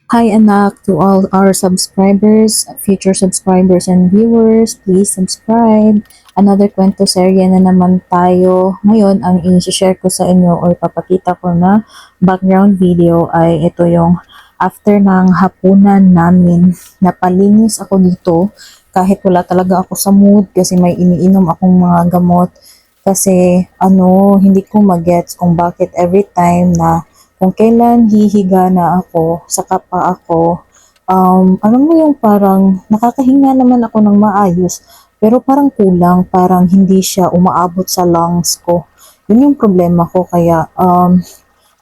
Hi anak, to all our subscribers, future subscribers and viewers, please subscribe. Another kwento serye na naman tayo. Ngayon, ang i-share ko sa inyo or papakita ko na background video ay ito yung after ng hapunan namin. Napalinis ako dito kahit wala talaga ako sa mood kasi may iniinom akong mga gamot. Kasi hindi ko magets kung bakit every time na kung kailan hihiga na ako, saka pa ako, alam mo yung parang nakakahinga naman ako ng maayos, pero parang kulang, parang hindi siya umaabot sa lungs ko. Yun yung problema ko, kaya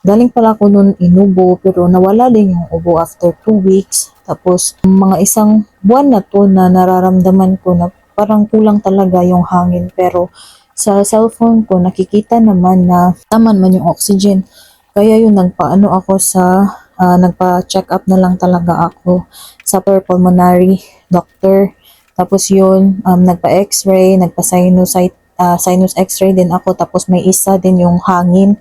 galing pala ako nun inubo, pero nawala din yung ubo after 2 weeks. Tapos, mga isang buwan na to na nararamdaman ko na parang kulang talaga yung hangin, pero sa cellphone ko nakikita naman na taman man yung oxygen. Kaya yun, nagpa-check up na lang talaga ako sa pulmonary doctor. Tapos yun, nagpa-x-ray, sinus x-ray din ako. Tapos may isa din yung hangin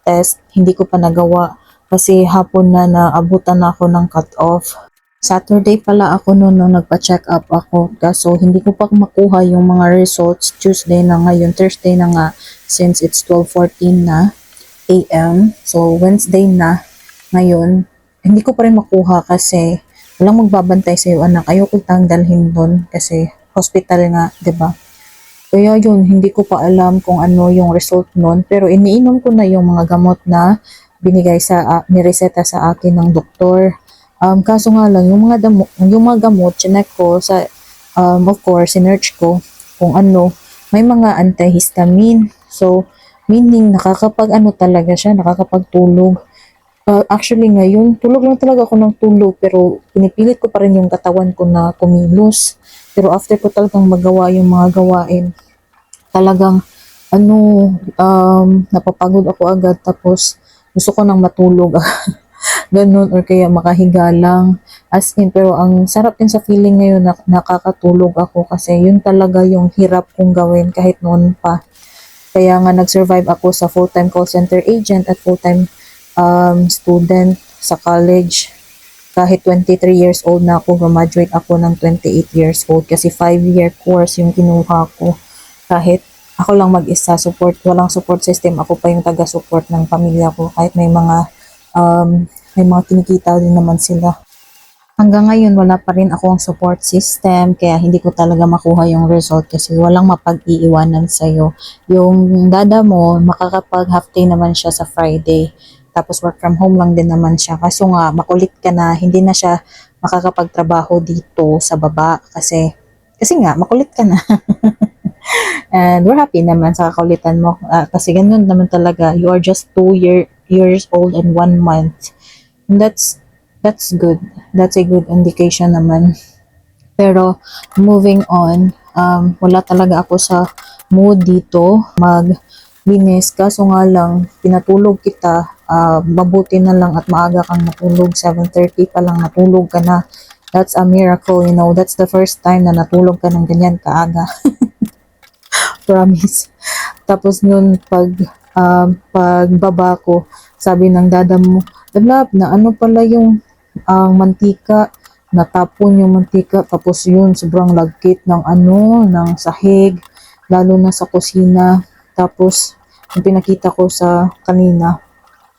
test, hindi ko pa nagawa kasi hapon na naabutan na ako ng cut-off. Saturday pala ako noon nung nagpa-check up ako. Kaso hindi ko pa makuha yung mga results. Tuesday na ngayon, Thursday na nga since it's 12:14 na AM. So, Wednesday na ngayon. Hindi ko pa rin makuha kasi walang magbabantay sa iyo, anak. Ayoko tang dalhin doon kasi hospital nga, 'di ba? Kaya yun, hindi ko pa alam kung ano yung result noon. Pero iniinom ko na yung mga gamot na nireseta sa akin ng doktor. Kaso nga lang, yung mga gamot, chinek ko sa, of course, sinearch ko kung ano, may mga antihistamine. So, meaning, talaga siya, nakakapagtulog. Actually ngayon, tulog lang talaga ako ng tulog pero pinipilit ko pa rin yung katawan ko na kumilos. Pero after ko talagang magawa yung mga gawain, talagang napapagod ako agad tapos gusto ko nang matulog. Ganun or kaya makahiga lang. As in, pero ang sarap din sa feeling ngayon na nakakatulog ako kasi yun talaga yung hirap kong gawin kahit noon pa. Kaya nga nag-survive ako sa full-time call center agent at full-time student sa college. Kahit 23 years old na ako, graduate ako ng 28 years old kasi 5-year course yung kinuha ko. Kahit ako lang walang support system, ako pa yung taga-support ng pamilya ko. Kahit may mga kinikita din naman sila. Hanggang ngayon, wala pa rin akong support system, kaya hindi ko talaga makuha yung result kasi walang mapag-iiwanan sa'yo. Yung dada mo, makakapag half day naman siya sa Friday. Tapos work from home lang din naman siya. Kaso nga, makulit ka na, hindi na siya makakapagtrabaho dito sa baba kasi nga, makulit ka na. And we're happy naman sa kakulitan mo. Kasi ganun naman talaga, you are just 2 years old and 1 month. And that's good. That's a good indication naman. Pero moving on, wala talaga ako sa mood dito maglinis. Kaso nga lang, pinatulog kita, mabuti na lang at maaga kang natulog. 7:30 pa lang natulog ka na. That's a miracle, That's the first time na natulog ka ng ganyan kaaga. Promise. Tapos nun, pagbaba ko, sabi ng dada mo, "Lab, na ano pala yung ang mantika, natapon yung mantika, tapos yun, sobrang lagkit ng sahig, lalo na sa kusina. Tapos, yung pinakita ko sa kanina,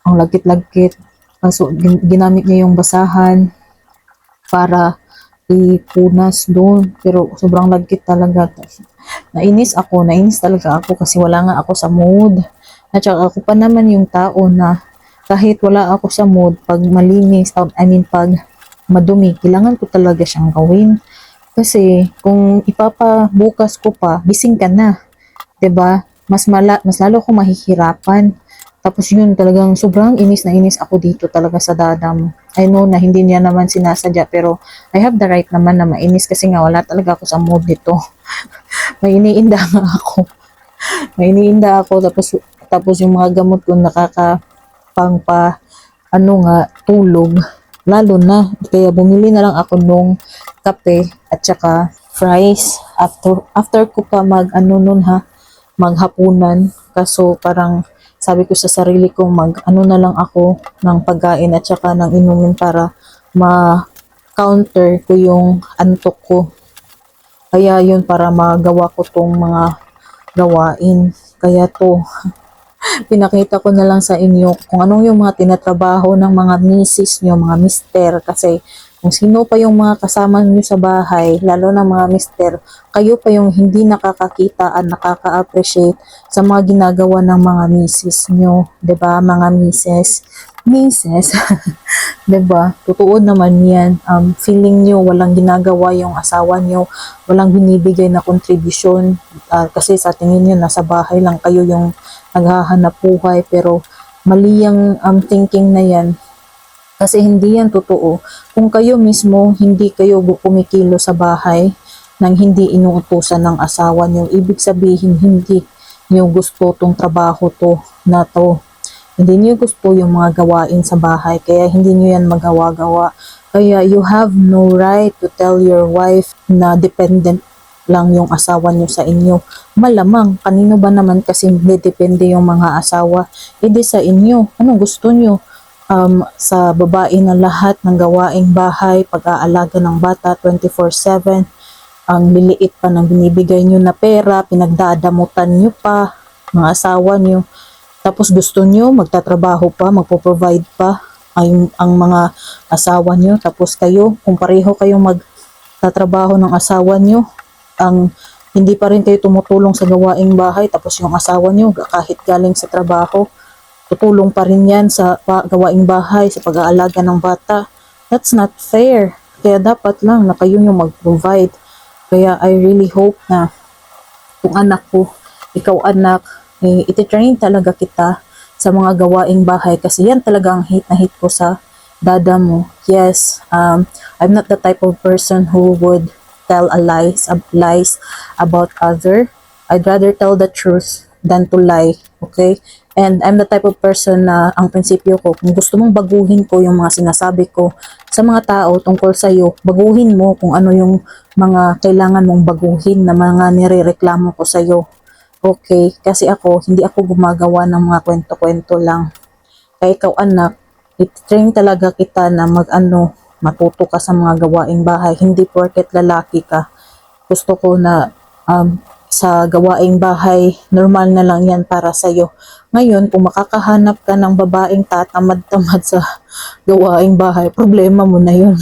ang lagkit-lagkit. So, ginamit niya yung basahan para ipunas doon. Pero sobrang lagkit talaga. Nainis talaga ako kasi wala nga ako sa mood. At saka ako pa naman yung tao na kahit wala ako sa mood, pag malinis, pag madumi, kailangan ko talaga siyang gawin. Kasi kung ipapabukas ko pa, gising ka na. 'Di ba? Mas lalo ako mahihirapan. Tapos yun, talagang sobrang inis na inis ako dito talaga sa dada mo. I know na hindi niya naman sinasadya, pero I have the right naman na mainis kasi nga wala talaga ako sa mood dito. May iniinda nga ako. May iniinda ako, tapos yung mga gamot ko nakakapangpa tulog, lalo na. Kaya bumili na lang ako nung kape at saka fries after ko pa maghapunan. Kaso parang sabi ko sa sarili ko na lang ako ng pagkain at saka ng inumin para ma-counter ko yung antok ko. Kaya yun, para magawa ko tong mga gawain. Kaya to, pinakita ko na lang sa inyo kung anong yung mga tinatrabaho ng mga misis nyo, mga mister. Kasi kung sino pa yung mga kasama nyo sa bahay, lalo na mga mister, kayo pa yung hindi nakakakita at nakaka-appreciate sa mga ginagawa ng mga misis nyo. 'Di ba mga misis? Misis, 'di ba? Totoo naman yan. Feeling nyo walang ginagawa yung asawa nyo, walang binibigay na kontribusyon. Kasi sa tingin nyo, nasa bahay lang kayo yung naghahanap buhay, pero mali yung thinking na yan. Kasi hindi yan totoo. Kung kayo mismo, hindi kayo kumikilo sa bahay nang hindi inuutusan ng asawa niyo, ibig sabihin hindi niyo gusto tong trabaho na to. Hindi niyo gusto yung mga gawain sa bahay, kaya hindi niyo yan magawa-gawa. Kaya you have no right to tell your wife na dependent lang yung asawa niyo sa inyo. Malamang, kanino ba naman kasi depende yung mga asawa? Hindi sa inyo. Anong gusto niyo? Sa babae na lahat ng gawaing bahay, pag-aalaga ng bata 24/7, ang liliit pa ng binibigay nyo na pera, pinagdadamutan nyo pa, mga asawa nyo. Tapos gusto nyo, magtatrabaho pa, magpo-provide pa ang mga asawa nyo. Tapos kayo, kung pareho kayong magtatrabaho ng asawa nyo, hindi pa rin kayo tumutulong sa gawaing bahay, tapos yung asawa nyo, kahit galing sa trabaho, tutulong pa rin yan sa gawaing bahay, sa pag-aalaga ng bata. That's not fair. Kaya dapat lang na kayo yung mag-provide. Kaya I really hope na kung anak ko, ikaw anak, ititrain talaga kita sa mga gawaing bahay, kasi yan talaga ang hate na hate ko sa dada mo. Yes, I'm not the type of person who would tell lies about other. I'd rather tell the truth than to lie. Okay? And I'm the type of person na ang prinsipyo ko, kung gusto mong baguhin ko yung mga sinasabi ko sa mga tao tungkol sa'yo, baguhin mo kung ano yung mga kailangan mong baguhin na mga nirereklamo ko sa'yo. Okay? Kasi hindi ako gumagawa ng mga kwento-kwento lang. Kaya ikaw anak, i-train talaga kita na matuto ka sa mga gawaing bahay. Hindi porket lalaki ka. Gusto ko na sa gawaing bahay, normal na lang yan para sa'yo. Ngayon, kung makakahanap ka ng babaeng tatamad-tamad sa gawaing bahay, problema mo na yun.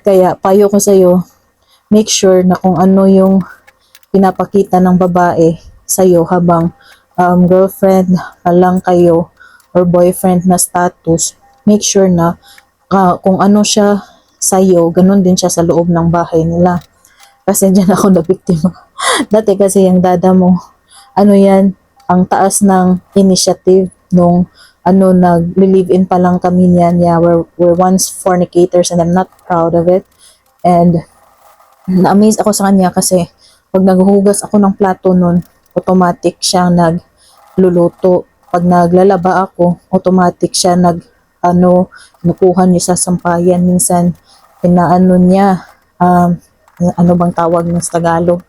Kaya payo ko sa'yo, make sure na kung ano yung pinapakita ng babae sa'yo habang girlfriend lang kayo or boyfriend na status, make sure na kung ano siya sa'yo, ganun din siya sa loob ng bahay nila. Kasi dyan ako nabiktima. Dati kasi yung dada mo, ang taas ng initiative nung nag-live-in pa lang kami niyan. Yeah, we're once fornicators and I'm not proud of it. And na-amaze ako sa kanya kasi pag naghuhugas ako ng plato nun, automatic siyang nagluluto. Pag naglalaba ako, automatic siya kinukuha niya sa sampayan. Minsan, niya, ano bang tawag ng Tagalog?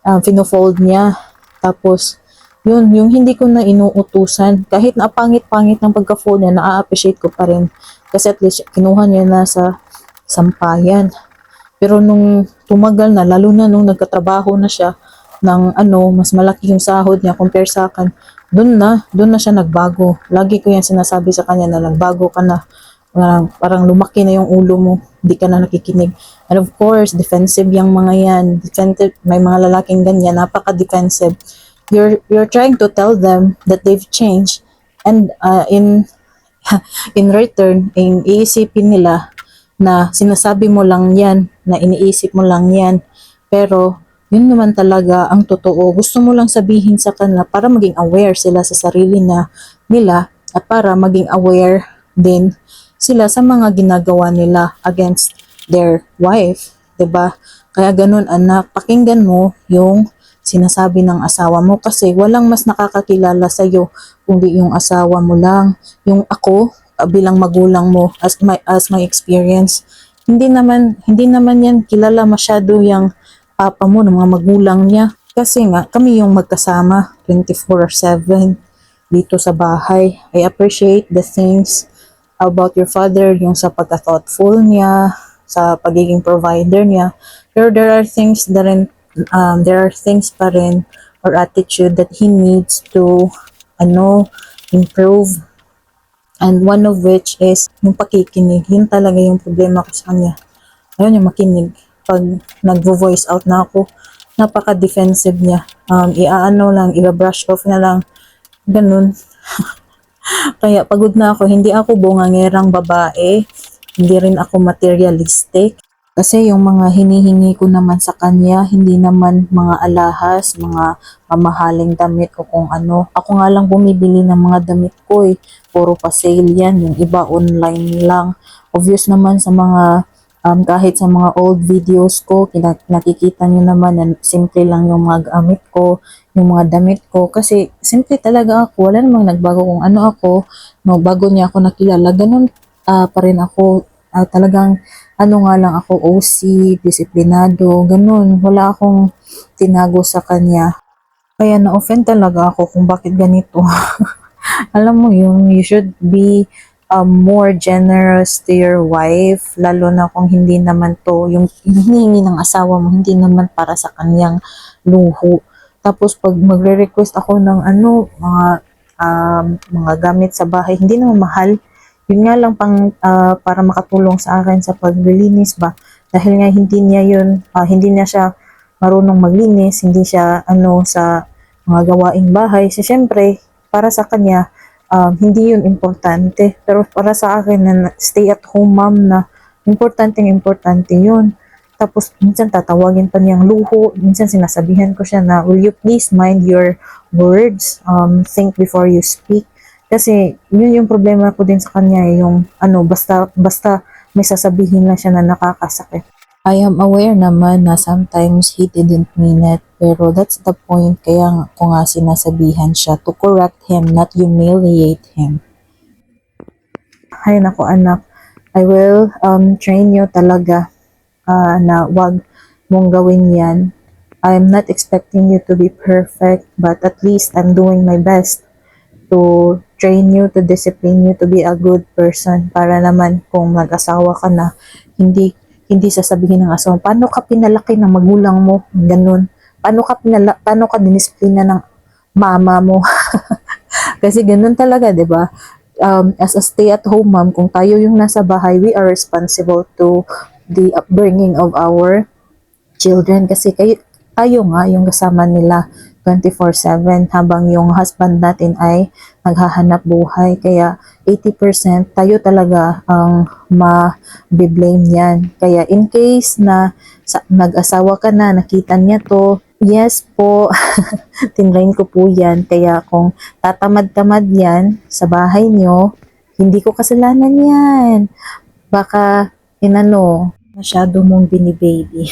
Fino-fold niya. Tapos, yung hindi ko na inuutusan, kahit na pangit-pangit ng pagka-fold niya, na-appreciate ko pa rin. Kasi at least, kinuha niya na sa sampayan. Pero nung tumagal na, lalo na nung nagkatrabaho na siya, mas malaki yung sahod niya compare sa akin, doon na siya nagbago. Lagi ko yan sinasabi sa kanya na nagbago ka na. Parang lumaki na yung ulo mo, hindi ka na nakikinig. And of course, defensive yung mga yan. Defensive, may mga lalaking ganyan, napaka-defensive. You're trying to tell them that they've changed, and in return, iisipin nila na sinasabi mo lang yan, na iniisip mo lang yan. Pero yun naman talaga ang totoo. Gusto mo lang sabihin sa kanila para maging aware sila sa sarili nila at para maging aware din sila sa mga ginagawa nila against their wife, 'di ba? Kaya ganun anak, pakinggan mo yung sinasabi ng asawa mo kasi walang mas nakakakilala sa iyo kundi yung asawa mo lang. Yung ako bilang magulang mo, as my experience, hindi naman yan kilala masyado yung papa mo ng mga magulang niya kasi nga kami yung magkasama 24/7 dito sa bahay. I appreciate the things about your father, yung sa pagka-thoughtful niya, sa pagiging provider niya. Pero there are things pa rin or attitude that he needs to improve. And one of which is yung pakikinig. Yun talaga yung problema ko sa kanya. Ayun, yung makinig. Pag nagvo-voice out na ako, napaka-defensive niya. I-brush off na lang. Ganun. Kaya pagod na ako. Hindi ako bungangerang babae. Hindi rin ako materialistic. Kasi yung mga hinihingi ko naman sa kanya, hindi naman mga alahas, mga mamahaling damit o kung ano. Ako nga lang bumibili ng mga damit ko eh. Puro pa sale yan. Yung iba online lang. Obvious naman sa mga, kahit sa mga old videos ko, nakikita nyo naman na simple lang yung mga gamit ko, yung mga damit ko. Kasi simple talaga ako. Wala namang nagbago kung ano ako. No, bago niya ako nakilala, ganun pa rin ako. Talagang nga lang ako, OC, disiplinado, ganun. Wala akong tinago sa kanya. Kaya na-offend talaga ako kung bakit ganito. Alam mo yun, you should be more generous to your wife, lalo na kung hindi naman to, yung hinihingi ng asawa mo, hindi naman para sa kanyang luho. Tapos pag magre-request ako ng mga gamit sa bahay, hindi naman mahal. Yun nga lang para makatulong sa akin sa paglilinis ba. Dahil nga hindi niya siya marunong maglinis, hindi siya sa mga gawaing bahay. So, syempre, para sa kanya, hindi yun importante. Pero para sa akin na stay-at-home mom na importante yun. Tapos, minsan tatawagin pa niyang luho. Minsan sinasabihan ko siya na, will you please mind your words? Think before you speak. Kasi, yun yung problema ko din sa kanya, yung basta may sasabihin lang siya na nakakasakit. I am aware naman na sometimes he didn't mean it, pero that's the point, kaya ko nga sinasabihan siya to correct him, not humiliate him. Ay nako anak, I will train you talaga na wag mong gawin yan. I'm not expecting you to be perfect, but at least I'm doing my best to train you, to discipline you to be a good person para naman kung mag-asawa ka na, hindi sasabihin ng asawa, paano ka pinalaki ng magulang mo? Ganun. Paano ka dinisiplina ng mama mo? Kasi ganun talaga, 'di ba? As a stay-at-home mom, kung tayo yung nasa bahay, we are responsible to the upbringing of our children kasi tayo nga yung kasama nila 24/7 habang yung husband natin ay naghahanap buhay. Kaya 80% tayo talaga ang ma-blame niyan. Kaya in case na nag-asawa ka na, nakita niya to, yes po, tinrain ko po yan. Kaya kung tatamad-tamad yan sa bahay nyo, hindi ko kasalanan yan. Baka, masyado mong binibaby.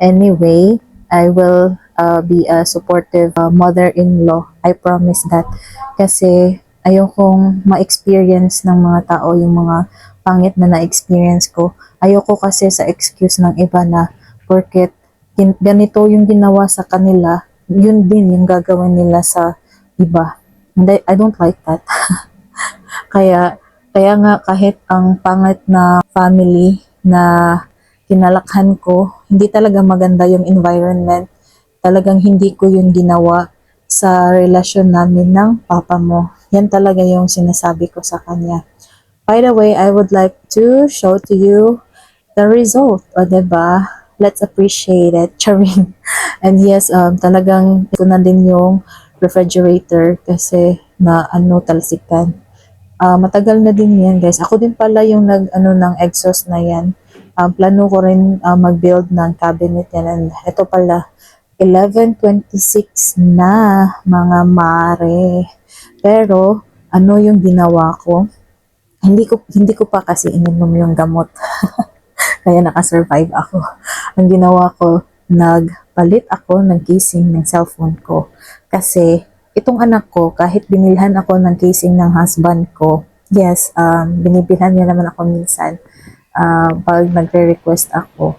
Anyway, I will be a supportive mother-in-law. I promise that. Kasi ayokong ma-experience ng mga tao yung mga pangit na na-experience ko. Ayoko kasi sa excuse ng iba na porket ganito yung ginawa sa kanila, yun din yung gagawin nila sa iba. And I don't like that. Kaya nga kahit ang pangit na family na kinalakhan ko, hindi talaga maganda yung environment. Talagang hindi ko yun ginawa sa relasyon namin ng papa mo. Yan talaga yung sinasabi ko sa kanya. By the way, I would like to show to you the result. O diba? Let's appreciate it. Charing. And yes, talagang ito na din yung refrigerator kasi talsikan. Matagal na din yan, guys. Ako din pala yung ng exhaust na yan. Plano ko rin mag-build ng cabinet yan. And ito pala, 11:26 na, mga mare. Pero, yung ginawa ko? Hindi ko pa kasi ininom yung gamot. Kaya nakasurvive ako. Ang ginawa ko, nagpalit ako ng casing ng cellphone ko. Kasi, itong anak ko, kahit binilhan ako ng casing ng husband ko, yes, binibilhan niya naman ako minsan pag nagre-request ako.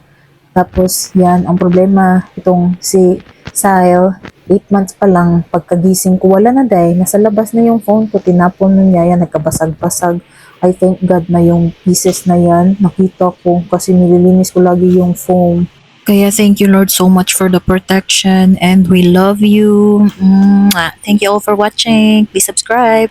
Tapos, yan, ang problema, itong si Sile, 8 months pa lang, pagkagising ko, wala na nasa labas na yung phone ko, tinapon na niya, yan, nagkabasag-basag. I thank God na yung pieces na yan, nakita ko kasi nililinis ko lagi yung foam. Kaya thank you Lord so much for the protection and we love you. Mwah. Thank you all for watching. Please subscribe.